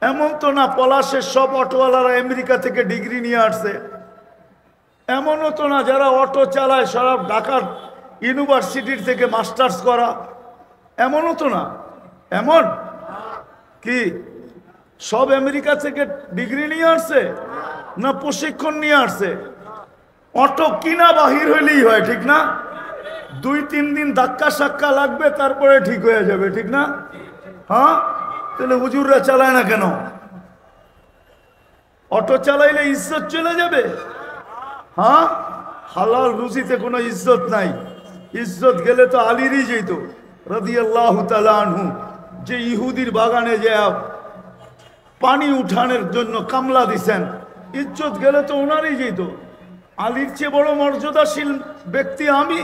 এমন তো না পলাশের সব অটোওয়ালারা আমেরিকা থেকে ডিগ্রি নিয়ে আসছে, এমনও তো না যারা অটো চালায় সব ঢাকার ইউনিভার্সিটির থেকে মাস্টার্স করা, এমনও তো না। এমন কি সব আমেরিকা থেকে ডিগ্রি নিয়ে আসছে? না প্রশিক্ষণ নিয়ে আসছে? অটো কিনা বাহির হইলেই হয়, ঠিক না? 2-3 দিন ধাক্কা সাক্কা লাগবে, তারপরে ঠিক হয়ে যাবে, ঠিক না? হ্যাঁ, তাহলে হুজুররা চালায় না কেন? অটো চালাইলে ইজ্জত চলে যাবে? হ্যাঁ, হালাল রুজিতে কোনো ইজ্জত নাই। ইজ্জত গেলে তো আলীরই যেত রাদিয়াল্লাহু তাআলা আনহু, যে ইহুদির বাগানে যে পানি উঠানোর জন্য কামলা দিছেন, ইজ্জত গেলে তো ওনারই যেত। আলীর চেয়ে বড় মর্যাদাশীল ব্যক্তি আমি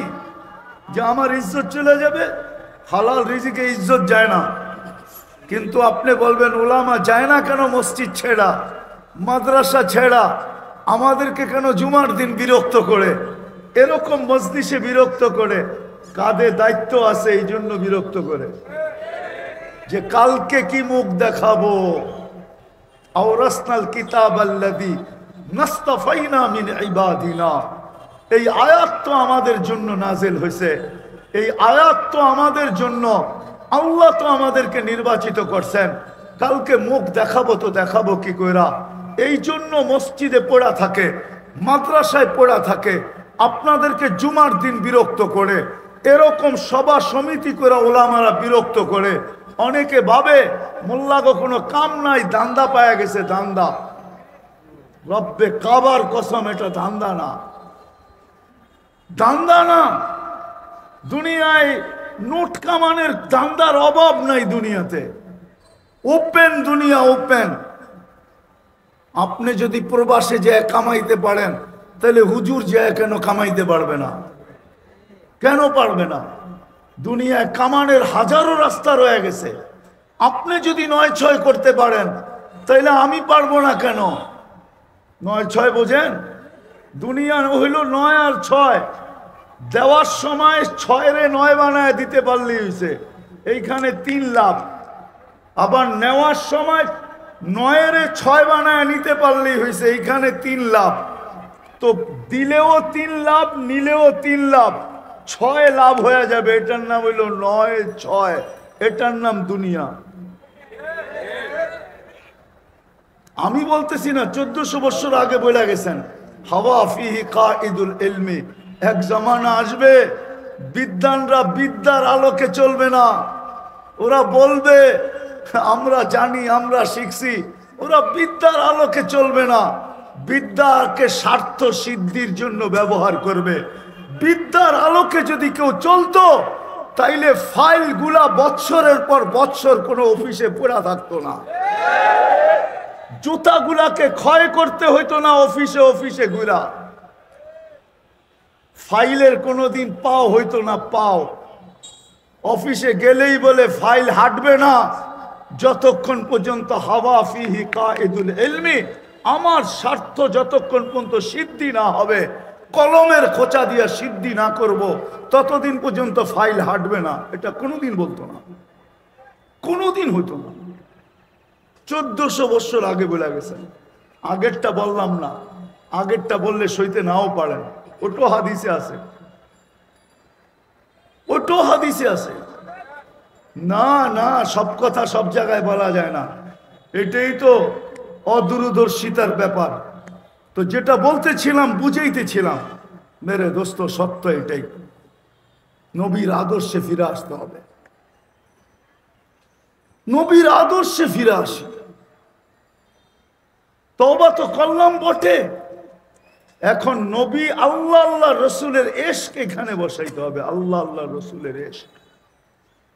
যে আমার ইজ্জত চলে যাবে? হালাল রিজিকে ইজ্জত যায় না। কিন্তু আপনি বলবেন ওলামা যায় না কেন মসজিদ ছেড়া, মাদ্রাসা ছেড়া, আমাদেরকে কেন জুমার দিন বিরক্ত করে, এরকম মজলিসে বিরক্ত করে? কাঁধে দায়িত্ব আছে এই জন্য বিরক্ত করে, যে কালকে কি মুখ দেখাবো। আওরাসনাল কিতাব আল্লাযী নাস্তাফাইনা মিন ইবাদিনা, এই আয়াত তো আমাদের জন্য নাজিল হয়েছে, এই আয়াত তো আমাদের জন্য, আল্লাহ তো আমাদেরকে নির্বাচিত করছেন। কালকে মুখ দেখাবো তো দেখাবো কি কইরা? এই জন্য মসজিদে পড়া থাকে, মাদ্রাসায় পড়া থাকে, আপনাদেরকে জুমার দিন বিরক্ত করে, এরকম সভা সমিতি করে ওলামারা বিরক্ত করে। অনেকে ভাবে মোল্লাগো কোনো কাম নাই, ধান্দা পায়া গেছে, ধান্দা। রব্বে কাবার কসম, এটা ধান্দা না, ধান্দা না। দুনিয়ায় নোট কামানের ধান্দার অভাব নাই দুনিয়াতে। ওপেন দুনিয়া, ওপেন। আপনি যদি প্রবাসে যে কামাইতে পারেন, তাহলে হুজুর যে কেন কামাইতে পারবে না? কেন পারবে না? দুনিয়ায় কামানের হাজারো রাস্তা রয়ে গেছে। আপনি যদি 9-6 করতে পারেন, তাইলে আমি পারবো না কেন? 9-6 বোঝেন? দুনিয়া হইল 9 আর 6। দেওয়ার সময় 6-রে 9 বানায় দিতে পারলেই হয়েছে, এইখানে 3 লাভ। আবার নেওয়ার সময় 9-রে 6 বানায় নিতে পারলেই হয়েছে, এইখানে 3 লাভ। তো দিলেও 3 লাভ, নিলেও 3 লাভ, 6 লাভ হয়ে যাবে। এটার নাম হইল 9-6, এটার নাম দুনিয়া। আমি বলতেছি না, 1400 বছর আগে বলে গেছেন, হাওয়া ফিহি কাঈদুল ইলমি। এক জামানা আসবে বিদ্বানরা বিদ্যার আলোকে চলবে না। ওরা বলবে আমরা জানি, আমরা শিখছি। ওরা বিদ্যার আলোকে চলবে না, বিদ্যাকে স্বার্থ সিদ্ধির জন্য ব্যবহার করবে। বিদ্যার আলোকে যদি কেউ চলতো, তাইলে ফাইলগুলা বৎসরের পর বৎসর কোনো অফিসে পড়া থাকতো না, জুতাগুলাকে ক্ষয় করতে হইতো না অফিসে অফিসে ঘুরা, ফাইলের কোনোদিন পাও হইতো না। পাও অফিসে গেলেই বলে ফাইল হাঁটবে না, যতক্ষণ পর্যন্ত হাওয়া ফিহি কাইদুল ইলমি, আমার স্বার্থ যতক্ষণ পর্যন্ত সিদ্ধি না হবে, কলমের খোঁচা দিয়ে সিদ্ধি না করব, ততদিন পর্যন্ত ফাইল হাঁটবে না। এটা কোনোদিন বলতো না, কোনোদিন হতো না। 1400 বছর আগে বলে গেছেন। আগেরটা বললাম না, আগেরটা বললে সইতে নাও পারেন, ওটাও হাদিসে আছে, ওটাও হাদিসে আছে। না না, সব কথা সব জায়গায় বলা যায় না, এটাই তো অদূরদর্শিতার ব্যাপার। তো যেটা বলতেছিলাম, বুঝাইতেছিলাম, মেরে দোস্ত, সত্য এটাই, নবীর আদর্শে ফিরে আসতে হবে, নবীর আদর্শে ফিরে আসি। তওবা তো করলাম বটে, এখন নবী আল্লাহ আল্লাহ রসুলের এশক এখানে বসাইতে হবে, আল্লাহ আল্লাহ রসুলের এশক।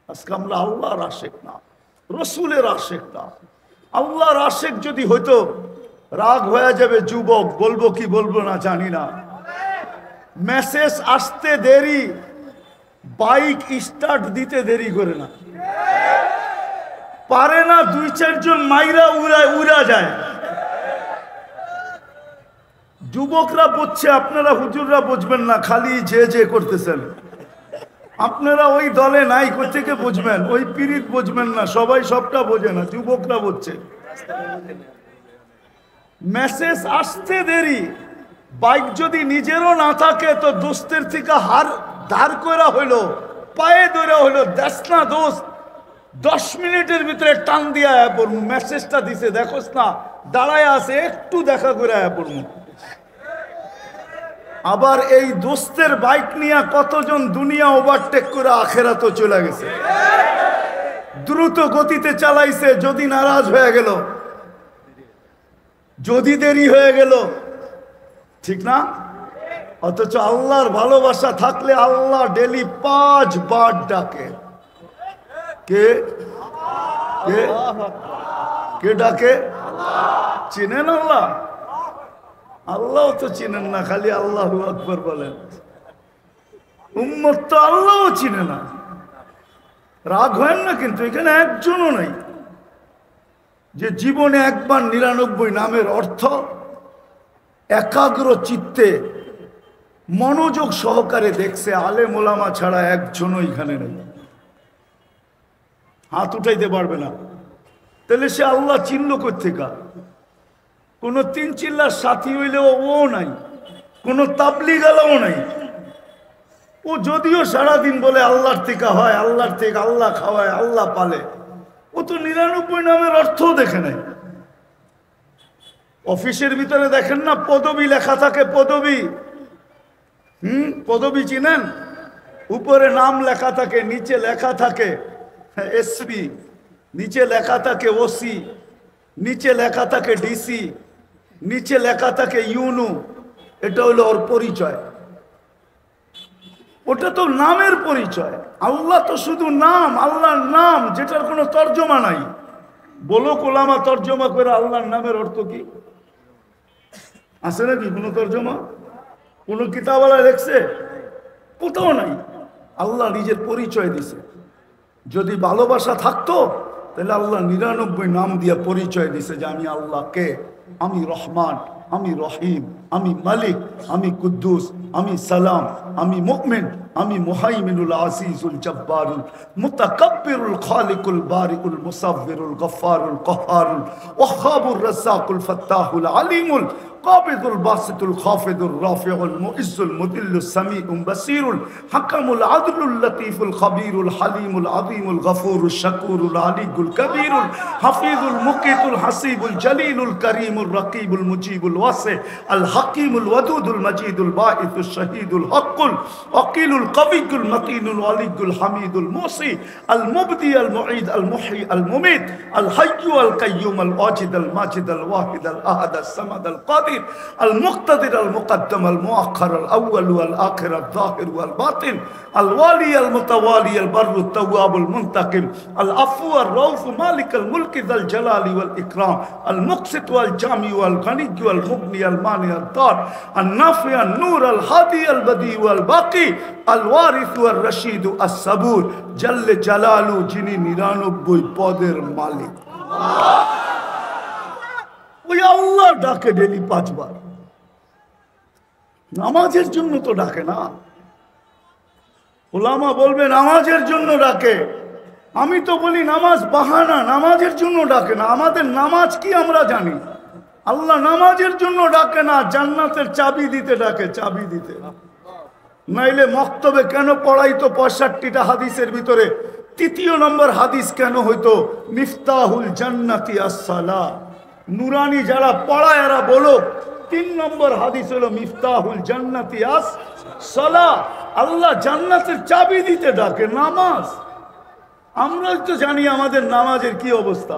আজকে আমরা আল্লাহর আশেক না, রসুলের আশেক না। আল্লাহর আশেক যদি হইতো, রাগ হয়ে যাবে যুবক, বলবো কি বলবো না জানি না। মেসেজ আসতে দেরি, বাইক স্টার্ট দিতে দেরি করে না, পারে না, 2-4 জন মাইরা উড়া যায়। যুবকরা বুঝছে, আপনারা হুজুররা বুঝবেন না, খালি যে করতেছেন। আপনারা ওই দলে নাই, কোথেকে বুঝবেন? ওই পীড়িত বুঝবেন না, সবাই সবটা বোঝে না, যুবকরা বুঝছে। মেসেজ আসতে দেরি, বাইক যদি নিজেরও না থাকে তো দোস্তের থেকে হার ধার করা হইলো, পায়ে ধরে হইলো, দেখ না দোস্ত, 10 মিনিটের ভিতরে টান দিয়া আয়া পড়বো। মেসেজটা দিছে, দেখোস না, দাঁড়ায় আছে, একটু দেখা করে আয়া পড়বো। আবার এই দোস্তের বাইক নিয়ে কতজন দুনিয়া ওভারটেক করে আখেরাতে চলে গেছে, দ্রুত গতিতে চালাইছে, যদি নারাজ হয়ে গেল, যদি দেরি হয়ে গেল, ঠিক না? অথচ আল্লাহর ভালোবাসা থাকলে আল্লাহ ডেলি 5 বার ডাকে। কে কে কে ডাকে? চিনেন আল্লাহ? আল্লাহ তো চিনেন না, খালি আল্লাহু আকবার বলেন। উম্মত তো আল্লাহও চিনে না। রাগ হয় না, কিন্তু এখানে একজনও নাই যে জীবনে একবার 99 নামের অর্থ একাগ্র চিত্তে মনোযোগ সহকারে দেখছে। আলেম ওলামা ছাড়া একজনও এখানে নেই, হাত উঠাইতে পারবে না। তাহলে সে আল্লাহ চিনল কোত্থেকা? কোন 3 চিল্লার সাথী হইলেও ও নাই, কোন তাবলিগালাও নাই। ও যদিও সারাদিন বলে আল্লাহর থেকে হয়, আল্লাহর থেকে, আল্লাহ খাওয়ায়, আল্লাহ পালে, ও তো 99 নামের অর্থও দেখে নাই। অফিসের ভিতরে দেখেন না, পদবি লেখা থাকে, পদবি। পদবি চিনেন? উপরে নাম লেখা থাকে, নিচে লেখা থাকে এসপি, নিচে লেখা থাকে ওসি, নিচে লেখা থাকে ডিসি, নিচে লেখা থাকে ইউনু। এটা হলো ওর পরিচয়, ওটা তো নামের পরিচয়। আল্লাহ তো শুধু নাম, আল্লাহর নাম, যেটার কোনো তর্জমা নাই। বলো কোলামা তর্জমা করে আল্লাহর নামের অর্থ কি আছে নাকি? কোনো তর্জমা, কোনো কিতাবওয়ালা লেখছে? কোথাও নাই। আল্লাহ নিজের পরিচয় দিছে। যদি ভালোবাসা থাকতো তাহলে আল্লাহ 99 নাম দিয়ে পরিচয় দিছে যে আমি আল্লাহ কে, আমি রহমান, আমি রহিম, আমি মালিক, আমি কুদ্দুস, আমি সালাম, আমি মুমিন, আমি মুহাইমিনুল আজিজুল জব্বারুল মুতাকাব্বিরুল খালিকুল বারিকুল মুসাব্বিরুল গফফারুল কহারুল ওয়াহাবুর রাজ্জাকুল ফাত্তাহুল আলিমুল قابض الباسط الخافض الرافع المعز المذل السميع البصير الحكم العدل اللطيف الخبير الحليم العظيم الغفور الشكور العلي الكبير الحفيظ المقيت الحسيب الجليل الكريم الرقيب المجيب الواسع الحكيم الودود المجيد الباعث الشهيد الحق العقيل القوي المتين الولي الحميد الموصي المبدي المعيد المحيي المميت الحي القيوم الواجد الماجد الواحد الاحد الصمد القادر المقتدر المقدم المؤخر الأول والآخر الظاهر والباطن الوالي المتوالي البر التواب المنتقم العفو الرؤوف مالك الملك ذا الجلال والإكرام المقسط والجامع والغني والمغني المغني المانع الضار النافع النور الهادي البديع الباقي الوارث والرشيد الصبور جل جلاله যিনি 99 পদের মালিক ওই আল্লাহ ডাকে ডেলি 5 বার নামাজের জন্য তো ডাকে না উলামা বলবে নামাজের জন্য ডাকে আমি তো বলি নামাজ বাহানা নামাজের জন্য ডাকে না আমাদের নামাজ কি আমরা জানি আল্লাহ নামাজের জন্য ডাকে না জান্নাতের চাবি দিতে ডাকে চাবি দিতে নাইলে মক্তবে কেন পড়াইতো 65টা হাদিসের ভিতরে তৃতীয় নম্বর হাদিস কেন হইতো মিফতাহুল জান্নাতি আস-সালাহ নুরানি যারা পড়ায় এরা বলো 3 নম্বর হাদিস হলো মিফতাহুল জান্নাতি আস-সালাহ আল্লাহ জান্নাতের চাবি দিতে ডাকে নামাজ আমরা তো জানি আমাদের নামাজের কি অবস্থা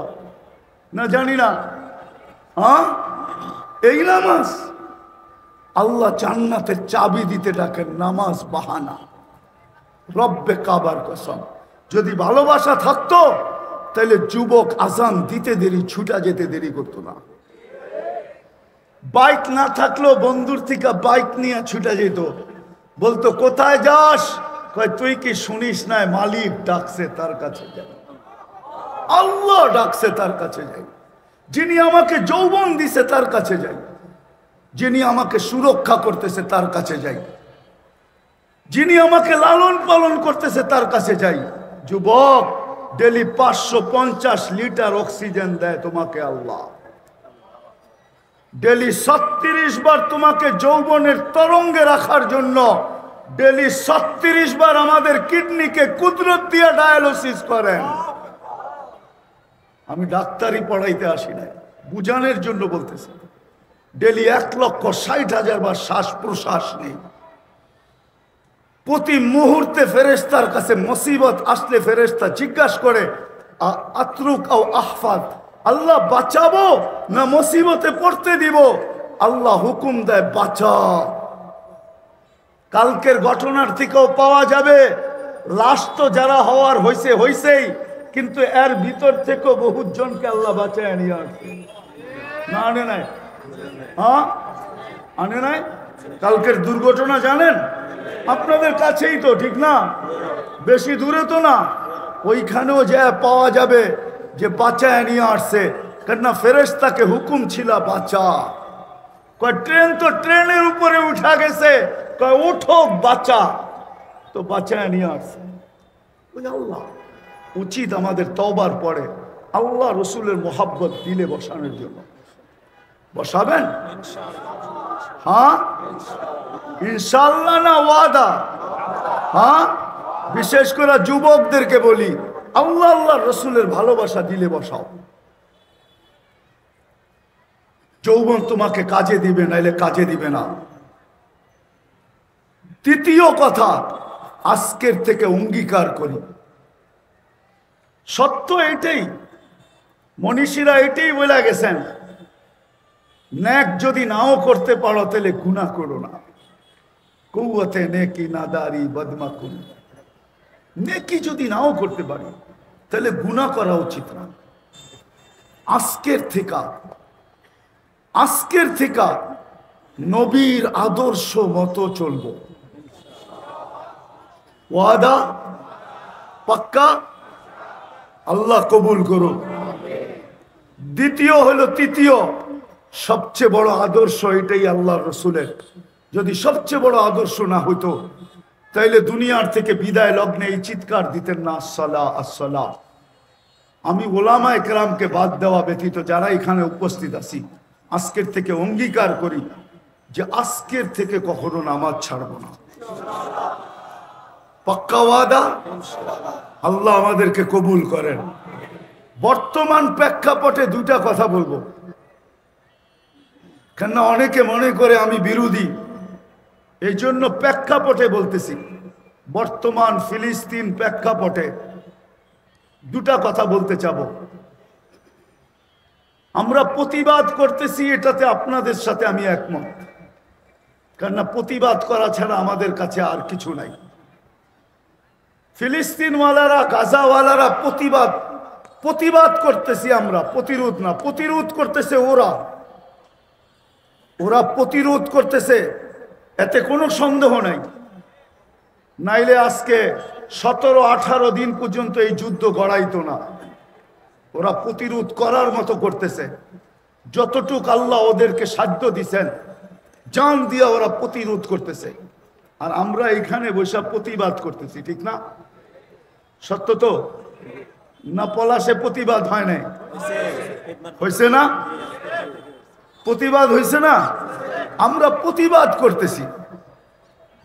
না জানি না হ্যাঁ এই নামাজ আল্লাহ জান্নাতের চাবি দিতে ডাকেন নামাজ বাহানা রব্বে কাবার কসম যদি ভালোবাসা থাকতো তাহলে যুবক আজান দিতে দেরি ছুটা যেতে দেরি করতো না বাইক না থাকলেও বন্ধুর থেকে বাইক নিয়ে ছুটা যেত বলতো কোথায় যাস কয় তুই কি শুনিস না মালিক ডাকছে তার কাছে যাই আল্লাহ ডাকছে তার কাছে যাই যিনি আমাকে যৌবন দিছে তার কাছে যাই যিনি আমাকে সুরক্ষা করতেছে তার কাছে যাই যিনি আমাকে লালন পালন করতেছে তার কাছে যাই যুবক ডেলি 550 লিটার অক্সিজেন দেয় তোমাকে আল্লাহ ডেলি 36 বার তোমাকে যৌবনের তরঙ্গে রাখার জন্য ডেলি 36 বার আমাদের কিডনিকে কুদরত দিয়ে ডায়ালিসিস করেন আমি ডাক্তারি পড়াইতে আসি না বুঝানোর জন্য বলতেছি ডেলি 1,60,000 বার শ্বাস প্রশ্বাস নেই প্রতি মুহূর্তে ফেরেশতার কাছে মুসিবত আসলে ফেরেশতা জিজ্ঞাসা করে আতরুক আও আহফাদ আল্লাহ বাঁচাবো না মুসিবতে পড়তে দিব আল্লাহ হুকুম দেয় বাঁচা কালকের ঘটনার থেকেও পাওয়া যাবে লাশ তো যারা হওয়ার হইছেই কিন্তু এর ভিতর থেকেও বহুত জনকে আল্লাহ বাঁচায় নিয়ে আসছে না আনে নাই হ্যাঁ আনে নাই কালকের দুর্ঘটনা জানেন আপনাদের কাছেই তো ঠিক না বেশি দূরে তো না ওইখানেও যা পাওয়া যাবে যে বাঁচায় নিয়ে আসছে কেননা ফেরেশতাকে হুকুম ছিল বাঁচা কয় ট্রেন তো ট্রেনের উপরে উঠা গেছে কয় উঠো বাঁচা তো বাঁচায় নিয়ে আসছে ওই আল্লাহ উচিত আমাদের তওবার পরে আল্লাহ রসুলের মোহাব্বত দিলে বসানোর জন্য বসাবেন হ্যাঁ ইনশাআল্লাহ না ওয়াদা হ্যাঁ বিশেষ করে যুবকদেরকে বলি আল্লাহ আল্লাহ রসুলের ভালোবাসা দিলে বসাও যৌবন তোমাকে কাজে দিবে নাইলে কাজে দিবে না তৃতীয় কথা আজকের থেকে অঙ্গীকার করি সত্য এটাই মনীষীরা এটাই বলে গেছেন নেক যদি নাও করতে পারো তাহলে গুনাহ করো না কুওয়াতে নেকি নাদারি বদমাকুন নেকি যদি নাও করতে পারি তাহলে গুনাহ করা উচিত না আজকের থেকে নবীর আদর্শ মতো চলবো ওয়াদা পাক্কা আল্লাহ কবুল করুন তৃতীয় সবচেয়ে বড় আদর্শ এটাই আল্লাহ রসুলের যদি সবচেয়ে বড় আদর্শ না হইতো তাইলে দুনিয়ার থেকে বিদায় লগ্নে এই চিৎকার দিতেন না আসসালাহ আসসালাহ আমি ওলামায়ে কেরামকে বাদ দেওয়া ব্যতীত যারা এখানে উপস্থিত আছি আজকের থেকে অঙ্গীকার করি যে আজকের থেকে কখনো নামাজ ছাড়বো না পাক্কা ওয়াদা আল্লাহ আমাদেরকে কবুল করেন বর্তমান প্রেক্ষাপটে দুইটা কথা বলবো কেননা অনেকে মনে করে আমি বিরোধী এই জন্য প্রেক্ষাপটে বলতেছি বর্তমান ফিলিস্তিন প্রেক্ষাপটে দুটা কথা বলতে চাবো আমরা প্রতিবাদ করতেছি এটাতে আপনাদের সাথে আমি একমত কেননা প্রতিবাদ করা ছাড়া আমাদের কাছে আর কিছু নাই ফিলিস্তিনওয়ালারা গাজাওয়ালারা প্রতিবাদ করতেছি আমরা প্রতিরোধ করতেছে ওরা ওরা প্রতিরোধ করতেছে, এতে কোনো সন্দেহ নাই। নাইলে আজকে 17-18 দিন পর্যন্ত এই যুদ্ধ গড়াইতো না। ওরা প্রতিরোধ করার মতো করতেছে, যতটুক আল্লাহ ওদেরকে সাধ্য দিছেন জান দিয়া ওরা প্রতিরোধ করতেছে। আর আমরা এখানে বসে প্রতিবাদ করতেছি, ঠিক না? সত্য তো না? পলাশে প্রতিবাদ হয় নাই? হয়েছে না? প্রতিবাদ হয়েছে না? আমরা প্রতিবাদ করতেছি,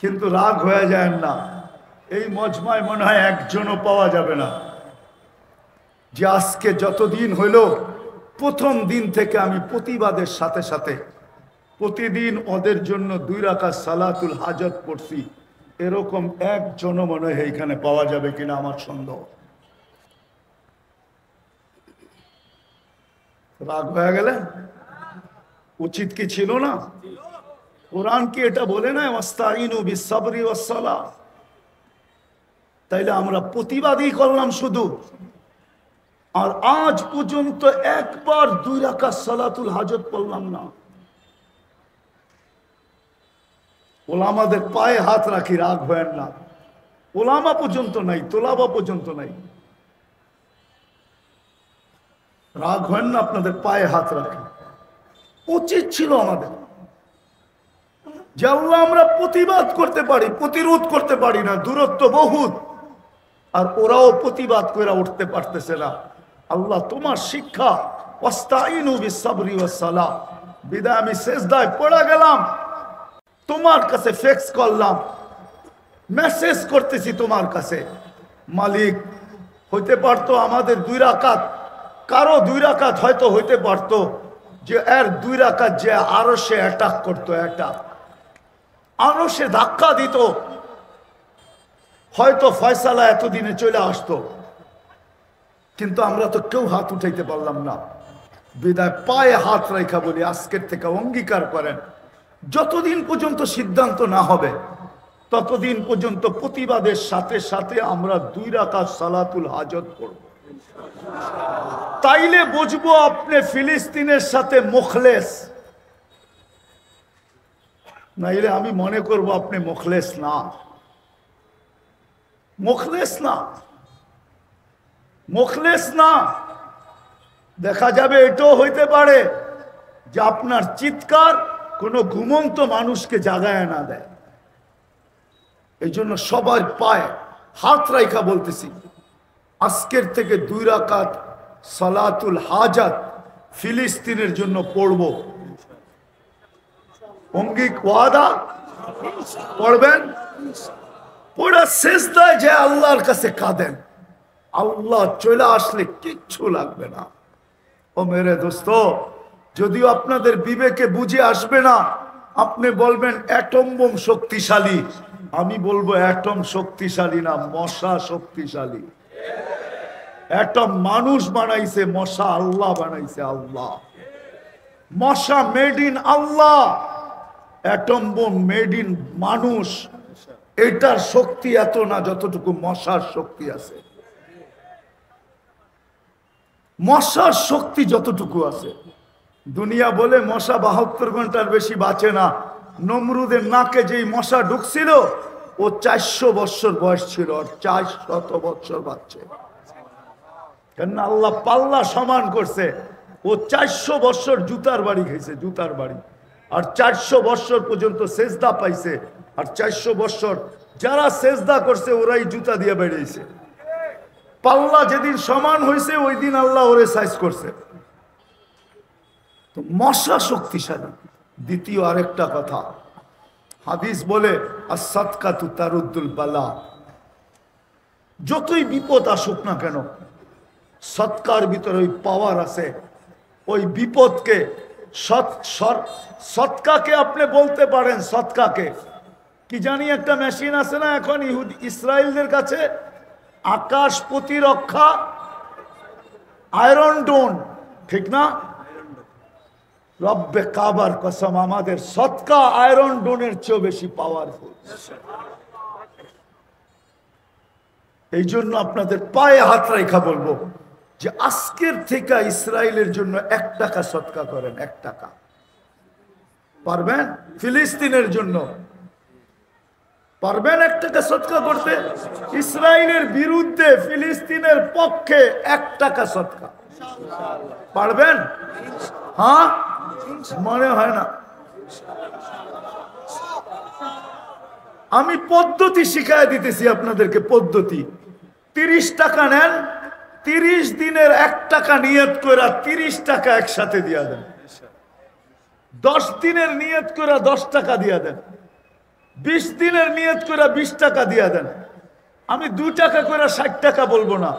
কিন্তু রাগ হয়ে যায় না। এই মজমায় মনে হয় একজনও পাওয়া যাবে না যে আজকে যতদিন হইল প্রথম দিন থেকে আমি প্রতিবাদের সাথে সাথে প্রতিদিন ওদের জন্য 2 রাকাত সালাতুল হাজত পড়ছি, এরকম একজনও মনে হয় এখানে পাওয়া যাবে কিনা আমার সন্দেহ। রাগ হয়ে গেলে উচিত কি ছিল না? কোরআন কি এটা বলে না ওয়াস্তাইনু বিসসাবরি ওয়াসসালাহ? তাইলে আমরা প্রতিবাদই করলাম শুধু, আর আজ পর্যন্ত একবার 2 রাকাত সালাতুল হাজত পড়লাম না। ওলামাদের পায়ে হাত রাখি, রাগ হয় না। ওলামা পর্যন্ত নাই, তোলাবা পর্যন্ত নাই, রাগ হয় না, আপনাদের পায়ে হাত রাখি। উচিত ছিল আমাদের যে আল্লাহ আমরা প্রতিবাদ করতে পারি, প্রতিরোধ করতে পারি না, দূরত্ব বহুত, আর ওরাও প্রতিবাদ করে উঠতে পারতেছে না। আল্লাহ তোমার শিক্ষা ওয়াস্তাইনু বিসসাবরি ওয়াসসালাহ, বিদায় আমি সেজদায় পড়ে গেলাম, তোমার কাছে ফেক্স করলাম, মেসেজ করতেছি তোমার কাছে। মালিক, হইতে পারতো আমাদের 2 রাকাত, কারো 2 রাকাত হয়তো হইতে পারতো যে এর 2 রাকাত যে আরো সে অ্যাটাক করতো, আরো সে ধাক্কা দিত, হয়তো ফয়সালা এতদিনে চলে আসতো। কিন্তু আমরা তো কেউ হাত উঠাইতে পারলাম না। বিদায় পায়ে হাত রেখা বলি আজকের থেকে অঙ্গীকার করেন, যতদিন পর্যন্ত সিদ্ধান্ত না হবে ততদিন পর্যন্ত প্রতিবাদের সাথে সাথে আমরা 2 রাকাত সালাতুল হাজত পড়ব। তাইলে বুঝবো আপনি ফিলিস্তিনের সাথে মুখলেস, নাইলে আমি মনে করব আপনি মুখলেস না, মুখলেস না, মুখলেস না। দেখা যাবে এটাও হইতে পারে যে আপনার চিৎকার কোনো ঘুমন্ত মানুষকে জাগায় না দেয়। এই জন্য সবার পায়ে হাত রাইখা বলতেছি, আজকের থেকে 2 রাকাত সালাতুল হাজাত ফিলিস্তিনের জন্য পড়ব। অঙ্গিক ওয়াদা পড়বেন, পড়া সেজদায় যে আল্লাহর কাছে কাঁদেন, আল্লাহ চলে আসলে কিচ্ছু লাগবে না। ও মেরে দোস্ত, যদিও আপনাদের বিবেকে বুঝে আসবে না, আপনি বলবেন অ্যাটম বোম শক্তিশালী, আমি বলবো অ্যাটম শক্তিশালী না, মশা শক্তিশালী। অ্যাটম মানুষ বানাইছে, মশা আল্লাহ বানাইছে। আল্লাহ, মশা made in Allah, atom bomb made in মানুষ। এটার শক্তি এত না যতটুকু মশার শক্তি আছে, মশার শক্তি যতটুকু আছে। দুনিয়া বলে মশা 72 ঘন্টার বেশি বাঁচে না। নমরুদের নাকে যেই মশা ঢুকছিল ও 400 বছর বয়স ছিল, আর 400 বছর বাঁচছে। কেন? আল্লাহ পাল্লা সমান করছে। ও 400 বছর জুতার বাড়ি খেয়েছে, জুতার বাড়ি, আর 400 বছর পর্যন্ত সেজদা পাইছে। আর 400 বছর যারা সেজদা করছে ওরাই জুতা দিয়ে বেরিয়েছে। পাল্লা যেদিন সমান হয়েছে ওই দিন আল্লাহ ওরে সাইজ করছে। তো মশা শক্তিশালী। দ্বিতীয় আরেকটা কথা, হাদিস বলে as-সাদকাতু তারুদ্দুল বালা, যতই বিপদ আসুক না কেন সৎকার ভিতরে ওই পাওয়ার আছে, ওই বিপদকে সৎকাকে আপনি বলতে পারেন। সৎকাকে কি জানি একটা মেশিন আছে না এখন ইসরায়েলদের কাছে, আকাশ প্রতিরক্ষা আয়রন ডোন, ঠিক না? রব্বে কাবার কসম, আমাদের সৎকা আয়রন ডোনের চেয়েও বেশি পাওয়ারফুল। এই জন্য আপনাদের পায়ে হাত রেখা বলবো যে আজকের থেকে ইসরায়েলের জন্য 1 টাকা সৎকা করেন, 1 টাকা। পারবেন? ফিলিস্তিনের জন্য পারবেন 1 টাকা সদকা করতে? ইসরায়েলের বিরুদ্ধে ফিলিস্তিনের পক্ষে 1 টাকা সদকা পারবেন? হ্যাঁ, মনে হয় না। আমি পদ্ধতি শিখাই দিতেছি আপনাদেরকে, পদ্ধতি। 30 টাকা নেন, 30 দিনের 1 টাকা নিয়ত করে 30 টাকা একসাথে দিয়া দেন। 10 দিনের নিয়ত করে 10 টাকা দিয়া দেন। 20 দিনের নিয়ত করে 20 টাকা দিয়া দেন। আমি 2 টাকা করে 60 টাকা বলবো না,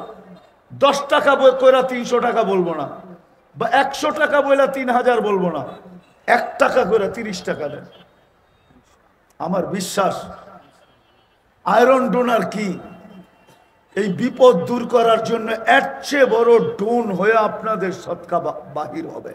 10 টাকা করে 300 টাকা বলবো না, বা 100 টাকা বলে 3000 বলবো না। 1 টাকা করে 30 টাকা দেন। আমার বিশ্বাস আয়রন ডোনার কি এই বিপদ দূর করার জন্য এর চেয়ে বড় ডোন হয়ে আপনাদের সদকা বাহির হবে।